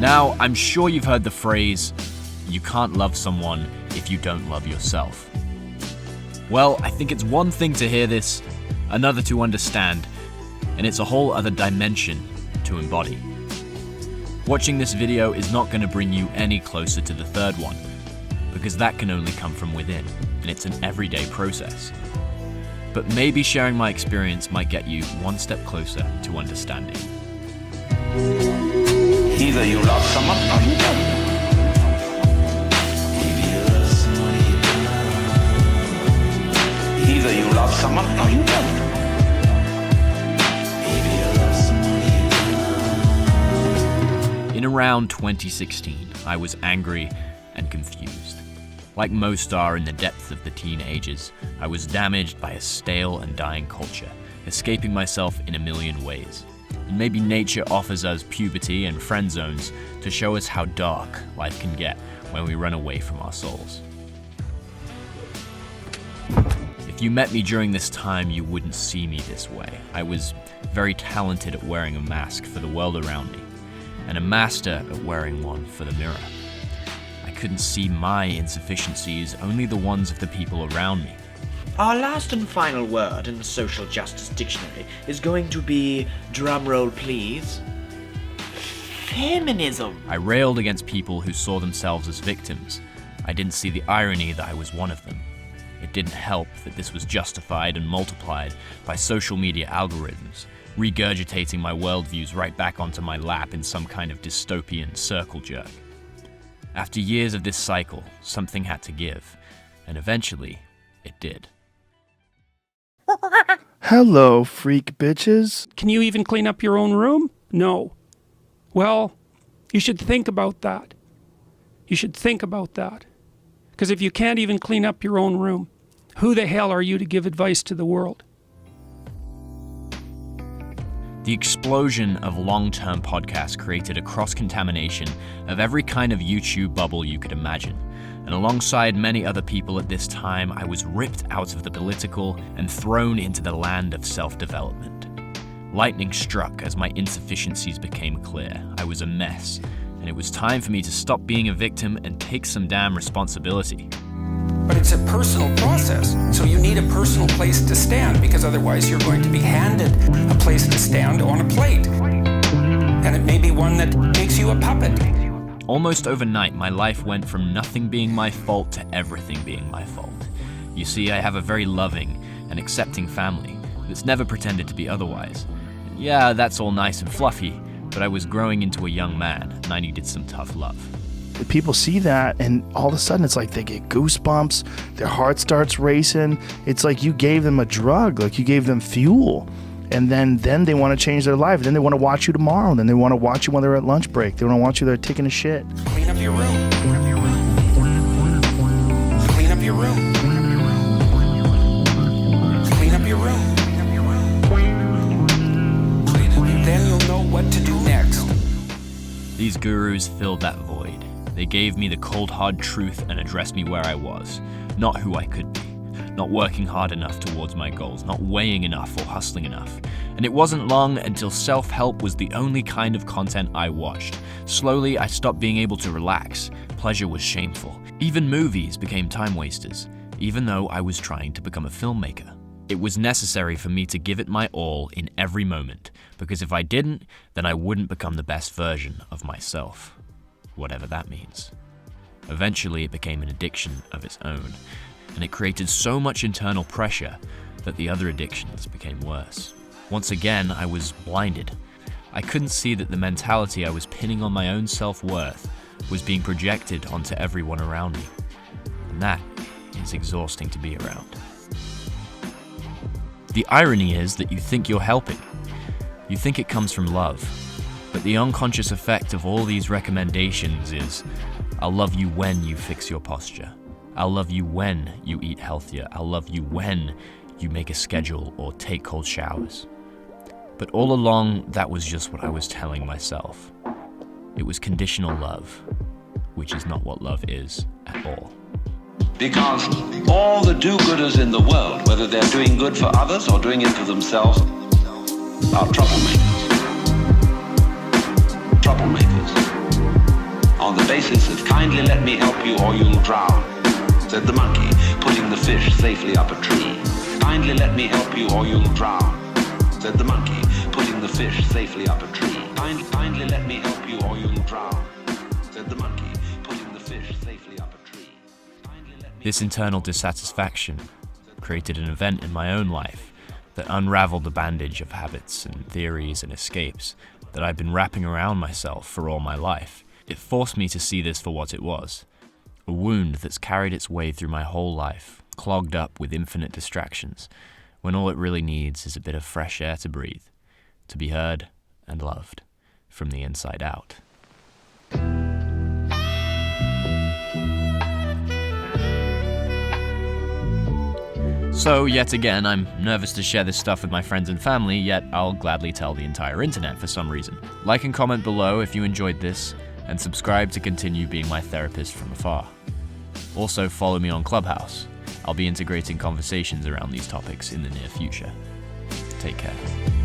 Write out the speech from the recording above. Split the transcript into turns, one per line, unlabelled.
Now, I'm sure you've heard the phrase, you can't love someone if you don't love yourself. Well, I think it's one thing to hear this, another to understand, and it's a whole other dimension to embody. Watching this video is not going to bring you any closer to the third one, because that can only come from within, and it's an everyday process. But maybe sharing my experience might get you one step closer to understanding.
Either you love someone or you don't. Either you love someone or you don't.
In around 2016, I was angry and confused. Like most are in the depths of the teen ages, I was damaged by a stale and dying culture, escaping myself in a million ways. And maybe nature offers us puberty and friend zones to show us how dark life can get when we run away from our souls. If you met me during this time, you wouldn't see me this way. I was very talented at wearing a mask for the world around me, and a master at wearing one for the mirror. I couldn't see my insufficiencies, only the ones of the people around me.
Our last and final word in the Social Justice Dictionary is going to be, drumroll please, feminism.
I railed against people who saw themselves as victims. I didn't see the irony that I was one of them. It didn't help that this was justified and multiplied by social media algorithms, regurgitating my worldviews right back onto my lap in some kind of dystopian circle jerk. After years of this cycle, something had to give, and eventually, it did.
Hello, freak bitches.
Can you even clean up your own room? No. Well, you should think about that. You should think about that. Because if you can't even clean up your own room, who the hell are you to give advice to the world?
The explosion of long-term podcasts created a cross-contamination of every kind of YouTube bubble you could imagine. And alongside many other people at this time, I was ripped out of the political and thrown into the land of self-development. Lightning struck as my insufficiencies became clear. I was a mess, and it was time for me to stop being a victim and take some damn responsibility.
But it's a personal process, so you need a personal place to stand, because otherwise you're going to be handed a place to stand on a plate. And it may be one that makes you a puppet.
Almost overnight, my life went from nothing being my fault to everything being my fault. You see, I have a very loving and accepting family that's never pretended to be otherwise. And yeah, that's all nice and fluffy, but I was growing into a young man, and I needed some tough love.
People see that, and all of a sudden it's like they get goosebumps, their heart starts racing. It's like you gave them a drug, like you gave them fuel. And then they want to change their life. Then they want to watch you tomorrow. And then they want to watch you when they're at lunch break. They want to watch you, they're taking a shit.
Clean up your room. Clean up your room. Clean up your room. Clean up your room. Then you'll know what to do next.
These gurus filled that void. They gave me the cold hard truth and addressed me where I was, not who I could be. Not working hard enough towards my goals, not weighing enough or hustling enough. And it wasn't long until self-help was the only kind of content I watched. Slowly, I stopped being able to relax. Pleasure was shameful. Even movies became time wasters, even though I was trying to become a filmmaker. It was necessary for me to give it my all in every moment, because if I didn't, then I wouldn't become the best version of myself, whatever that means. Eventually, it became an addiction of its own, and it created so much internal pressure that the other addictions became worse. Once again, I was blinded. I couldn't see that the mentality I was pinning on my own self-worth was being projected onto everyone around me. And that is exhausting to be around. The irony is that you think you're helping. You think it comes from love. But the unconscious effect of all these recommendations is, I'll love you when you fix your posture. I'll love you when you eat healthier. I'll love you when you make a schedule or take cold showers. But all along, that was just what I was telling myself. It was conditional love, which is not what love is at all.
Because all the do-gooders in the world, whether they're doing good for others or doing it for themselves, are troublemakers. Troublemakers. on the basis of kindly let me help you or you'll drown, said the monkey, putting the fish safely up a tree. Kindly let me help you or you'll drown, said the monkey, putting the fish safely up a tree. Kindly let me help you or you'll drown, said the monkey, putting the fish safely up a tree.
This internal dissatisfaction created an event in my own life that unraveled the bandage of habits and theories and escapes that I'd been wrapping around myself for all my life. It forced me to see this for what it was. A wound that's carried its way through my whole life, clogged up with infinite distractions, when all it really needs is a bit of fresh air to breathe, to be heard and loved from the inside out. So, yet again, I'm nervous to share this stuff with my friends and family, yet I'll gladly tell the entire internet for some reason. Like and comment below if you enjoyed this, and subscribe to continue being my therapist from afar. Also, follow me on Clubhouse. I'll be integrating conversations around these topics in the near future. Take care.